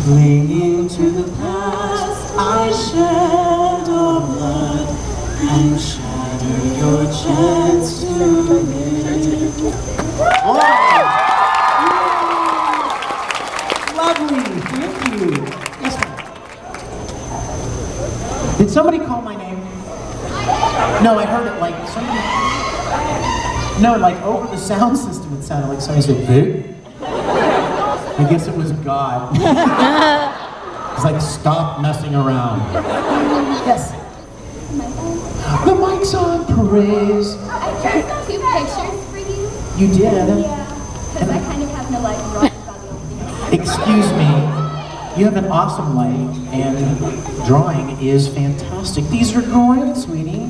Clinging to the past, I shed our blood and shatter your chance to live. Wow! Lovely, thank you. Yes, ma'am. Did somebody call my name? No, I heard it like somebody. No, like over the sound system, it sounded like somebody said, "Vic." I guess it was God. It's like, stop messing around. Yes. The mic's on, Perez. I took 2 pictures for you. You did? Yeah, because I kind of have no life drawing about the only thing. Excuse me. You have an awesome light, and drawing is fantastic. These are great, sweetie.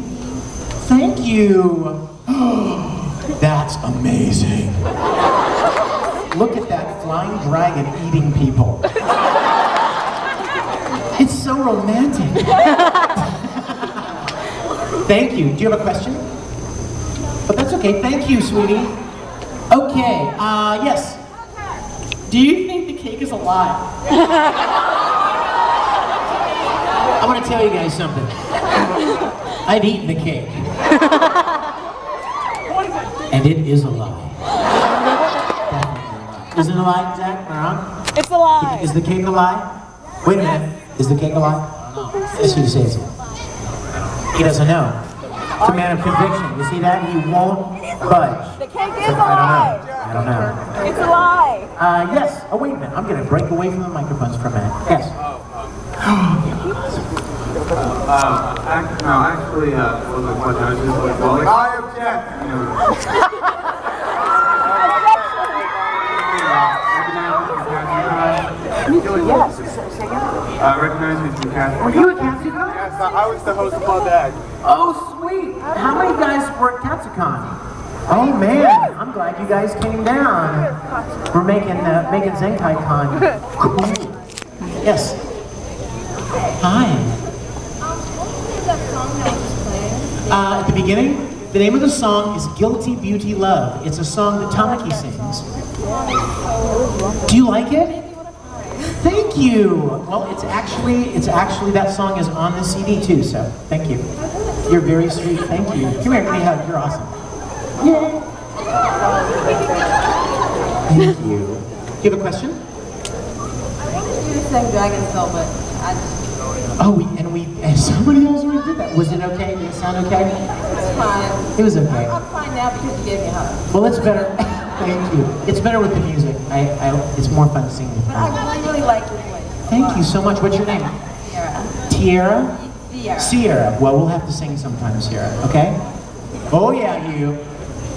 Thank you. That's amazing. Look at that flying dragon eating people. It's so romantic. Thank you. Do you have a question? But that's okay. Thank you, sweetie. Okay, yes. Do you think the cake is alive? I want to tell you guys something. I've eaten the cake. And it is alive. Is it alive, Zach? It's alive. Is the cake alive? Wait a minute. Is the cake alive? That's what he says. He doesn't know. It's a man of conviction. You see that? He won't budge. The cake is alive. I don't know. It's alive. Yes. Oh, wait a minute. I'm going to break away from the microphones for a minute. Yes. No, actually, wasn't a question. I was just like, well, like, I object. You know. Yes. Recognize me from Cassie. Were you at Capsicon? Yes, I was the host of Club Egg. Oh, sweet. How many guys were at Capsicon? Oh, man. I'm glad you guys came down. We're making Zekaikon cool. Yes. Hi. At the beginning, the name of the song is Guilty Beauty Love. It's a song that Tamaki sings. Do you like it? Thank you. Well, it's actually that song is on the CD too, so thank you. You're very sweet. Thank you. Come here, give me a hug. You're awesome. Yay. Thank you. Do you have a question? I wanted you to sing Dragon's Soul, but I just... Oh, and somebody else already did that. Was it okay? Did it sound okay? It's fine. It was okay. I'm fine now because you gave me a hug. Well, it's better. Thank you. It's better with the music. It's more fun singing. But I really like your voice. Thank you so much. What's your name? Sierra. Tierra? Sierra. Well, we'll have to sing sometime, Sierra. Okay? Oh yeah, you.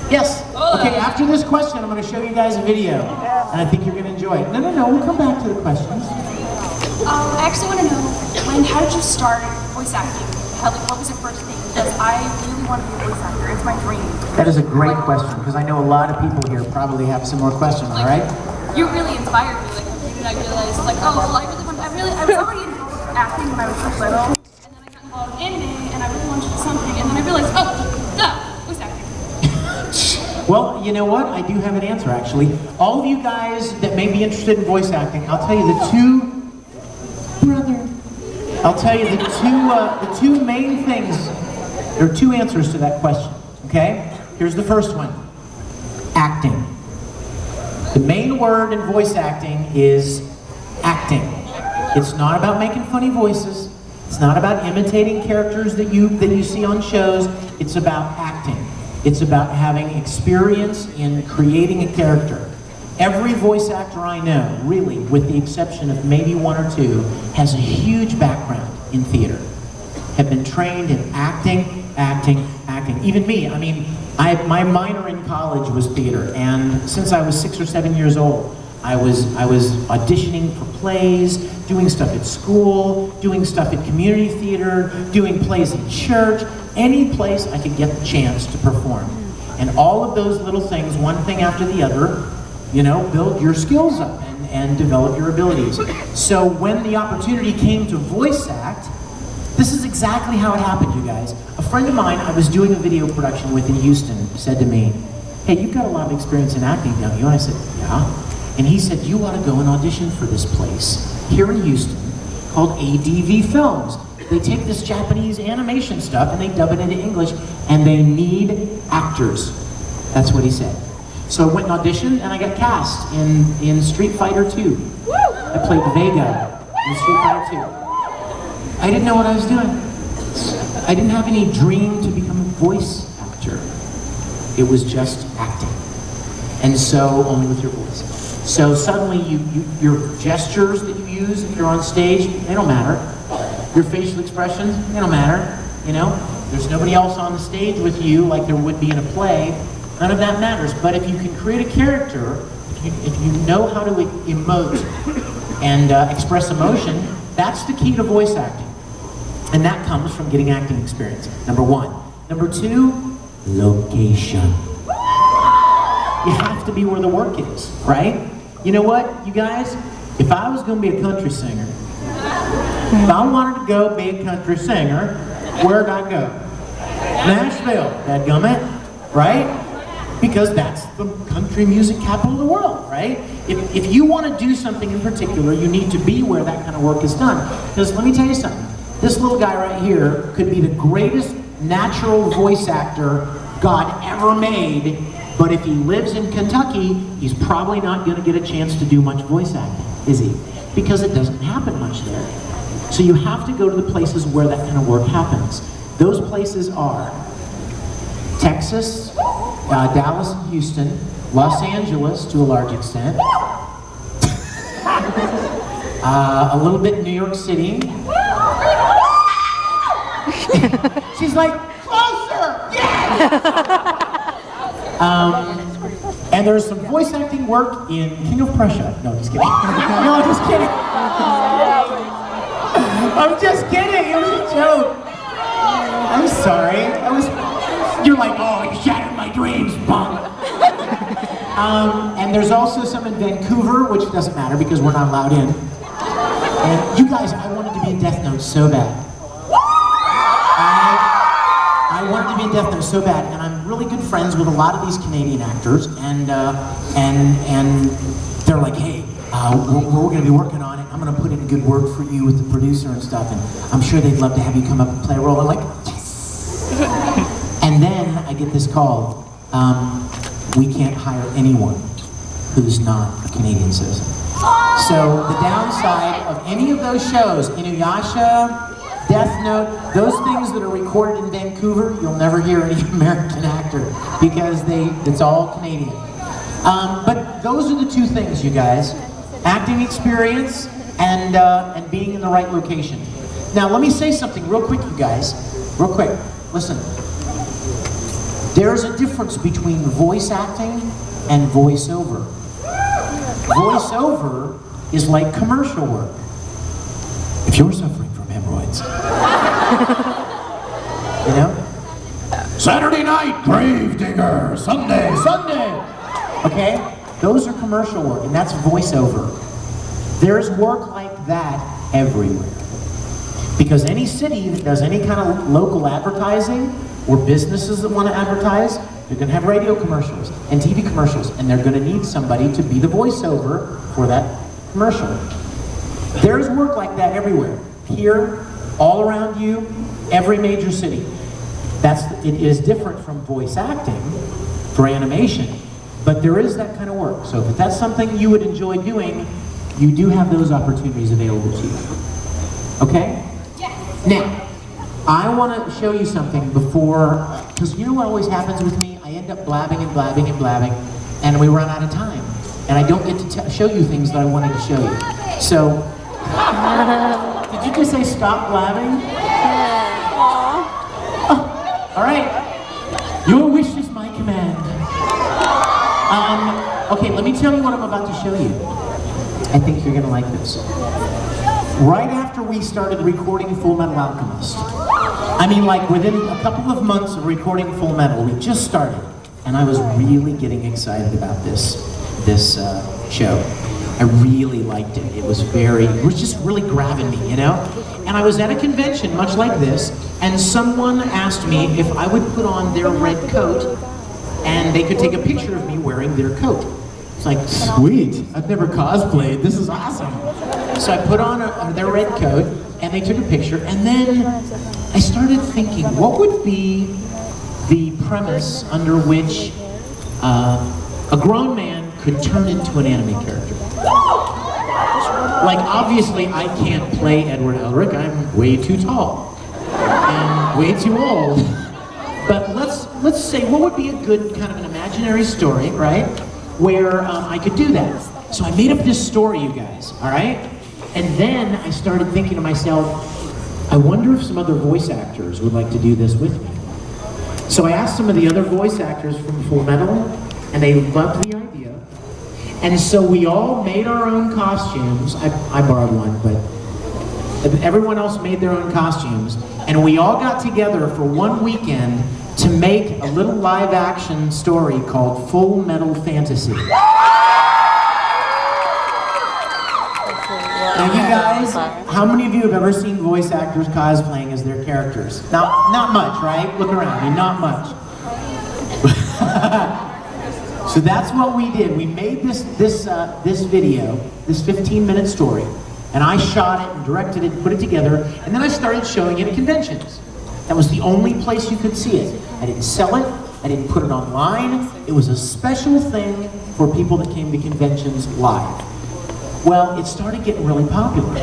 Yes. Okay, after this question, I'm going to show you guys a video. And I think you're going to enjoy it. No, we'll come back to the questions. I actually want to know, how did you start voice acting? What was your first thing? Because I really want to be a voice actor. It's my dream. That is a great question, because I know a lot of people here probably have some more questions, all right? You really inspired me. Like, I realized, like, oh, well, I was already involved with acting when I was so little, and then I got involved in anime, and I really wanted to do something, and then I realized, oh, voice acting. Well, you know what? I do have an answer, actually. All of you guys that may be interested in voice acting, I'll tell you the two main things. There are 2 answers to that question, okay? Here's the first one. Acting. The main word in voice acting is acting. It's not about making funny voices. It's not about imitating characters that you see on shows. It's about acting. It's about having experience in creating a character. Every voice actor I know, really, with the exception of maybe 1 or 2, has a huge background in theater. Have been trained in acting. Even me, I mean, my minor in college was theater, and since I was 6 or 7 years old, I was auditioning for plays, doing stuff at school, doing stuff at community theater, doing plays in church, any place I could get the chance to perform. And all of those little things, one thing after the other, you know, build your skills up and develop your abilities. So when the opportunity came to voice act, this is exactly how it happened, you guys. A friend of mine I was doing a video production with in Houston said to me, hey, you've got a lot of experience in acting, don't you? And I said, yeah. And he said, you ought to go and audition for this place here in Houston called ADV Films. They take this Japanese animation stuff and they dub it into English, and they need actors. That's what he said. So I went and auditioned, and I got cast in Street Fighter 2. I played Vega in Street Fighter 2. I didn't know what I was doing. I didn't have any dream to become a voice actor. It was just acting. And so, only with your voice. So suddenly, your gestures that you use if you're on stage, they don't matter. Your facial expressions, they don't matter. You know, there's nobody else on the stage with you like there would be in a play. None of that matters. But if you can create a character, if you know how to emote and express emotion, that's the key to voice acting. And that comes from getting acting experience, number one. Number two, location. You have to be where the work is, right? You know what, you guys? If I was going to be a country singer, if I wanted to go be a country singer, where'd I go? Nashville, dadgummit, right? Because that's the country music capital of the world, right? If you want to do something in particular, you need to be where that kind of work is done. Because let me tell you something, this little guy right here could be the greatest natural voice actor God ever made, but if he lives in Kentucky, he's probably not going to get a chance to do much voice acting, is he? Because it doesn't happen much there. So you have to go to the places where that kind of work happens. Those places are Texas, Dallas and Houston, Los Angeles to a large extent, a little bit in New York City. She's like, closer, yes! And there's some voice acting work in King of Prussia. No, just kidding. No, just kidding. I'm just kidding, it was a joke. I'm sorry, you're like, oh, you shattered my dreams, punk. And there's also some in Vancouver, which doesn't matter because we're not allowed in. And you guys, I wanted to be in Death Note so bad. I wanted to be in Death Note so bad, and I'm really good friends with a lot of these Canadian actors, and they're like, hey, we're going to be working on it. I'm going to put in a good word for you with the producer and stuff, and I'm sure they'd love to have you come up and play a role. I'm like, yes! And then I get this call, we can't hire anyone who's not a Canadian citizen. So the downside of any of those shows, Inuyasha, Death Note, those things that are recorded in Vancouver, you'll never hear any American actor because it's all Canadian. But those are the two things, you guys. Acting experience and being in the right location. Now let me say something real quick, you guys. Real quick, listen. There's a difference between voice acting and voiceover. Voiceover is like commercial work. If you're suffering from hemorrhoids, you know? Saturday night, Gravedigger, Sunday. Okay? Those are commercial work, and that's voiceover. There's work like that everywhere. Because any city that does any kind of local advertising, or businesses that want to advertise, they're going to have radio commercials and TV commercials, and they're going to need somebody to be the voiceover for that commercial. There's work like that everywhere. Here, all around you, every major city. It is different from voice acting for animation, but there is that kind of work. So if that's something you would enjoy doing, you do have those opportunities available to you. Okay? Yes. Now, I want to show you something before, because you know what always happens with me? I end up blabbing and blabbing and blabbing, and we run out of time. And I don't get to show you things that I wanted to show you. So, did you just say stop blabbing? Oh, all right. Your wish is my command. Okay, let me tell you what I'm about to show you. I think you're going to like this. Right after we started recording Full Metal Alchemist, I mean like within a couple of months of recording Full Metal, we just started, and I was really getting excited about this show. I really liked it. It was just really grabbing me, you know? And I was at a convention much like this, and someone asked me if I would put on their red coat, and they could take a picture of me wearing their coat. It's like, sweet, I've never cosplayed, this is awesome. So I put on their red coat, and they took a picture, and then I started thinking, what would be the premise under which a grown man could turn into an anime character? Like, obviously, I can't play Edward Elric, I'm way too tall, and way too old. But let's say, what would be a good kind of an imaginary story, right? Where I could do that. So I made up this story, you guys, all right? And then I started thinking to myself, I wonder if some other voice actors would like to do this with me. So I asked some of the other voice actors from Full Metal, and they loved the idea. And so we all made our own costumes. I borrowed one, but everyone else made their own costumes. And we all got together for one weekend to make a little live action story called Full Metal Fantasy. Now you guys, how many of you have ever seen voice actors cosplaying as their characters? Now, not much, right? Look around, I mean, not much. So that's what we did. We made this video, this 15-minute story, and I shot it and directed it, put it together, and then I started showing it at conventions. That was the only place you could see it. I didn't sell it, I didn't put it online. It was a special thing for people that came to conventions live. Well, it started getting really popular.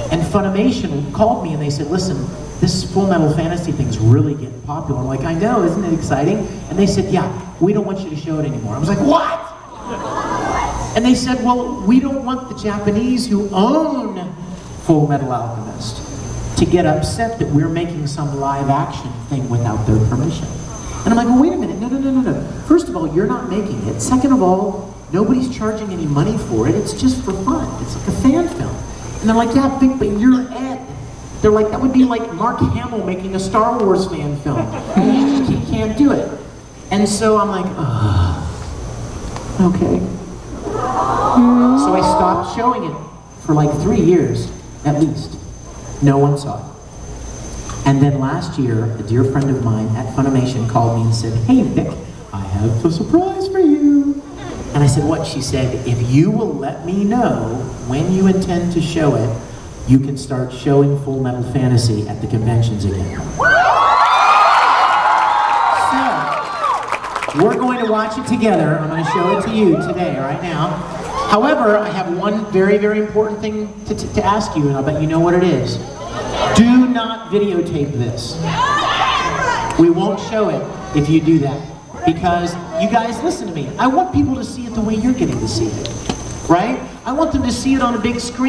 And Funimation called me and they said, listen, this Full Metal Fantasy thing's really getting popular. I'm like, I know, isn't it exciting? And they said, yeah, we don't want you to show it anymore. I was like, what? And they said, well, we don't want the Japanese who own Full Metal Alchemist to get upset that we're making some live action thing without their permission. And I'm like, well, wait a minute, no. First of all, you're not making it. Second of all, nobody's charging any money for it. It's just for fun. It's like a fan film. And they're like, yeah, Vic, but you're Ed. They're like, that would be like Mark Hamill making a Star Wars fan film. He can't do it. And so I'm like, okay. So I stopped showing it for like 3 years, at least. No one saw it. And then last year, a dear friend of mine at Funimation called me and said, hey Vic, I have a surprise for you. And I said, what? She said, if you will let me know when you intend to show it, you can start showing Full Metal Fantasy at the conventions again. So, we're going to watch it together. I'm going to show it to you today, right now. However, I have one very, very important thing to ask you, and I'll bet you know what it is. Do not videotape this. We won't show it if you do that. Because, you guys, listen to me. I want people to see it the way you're getting to see it. Right? I want them to see it on a big screen.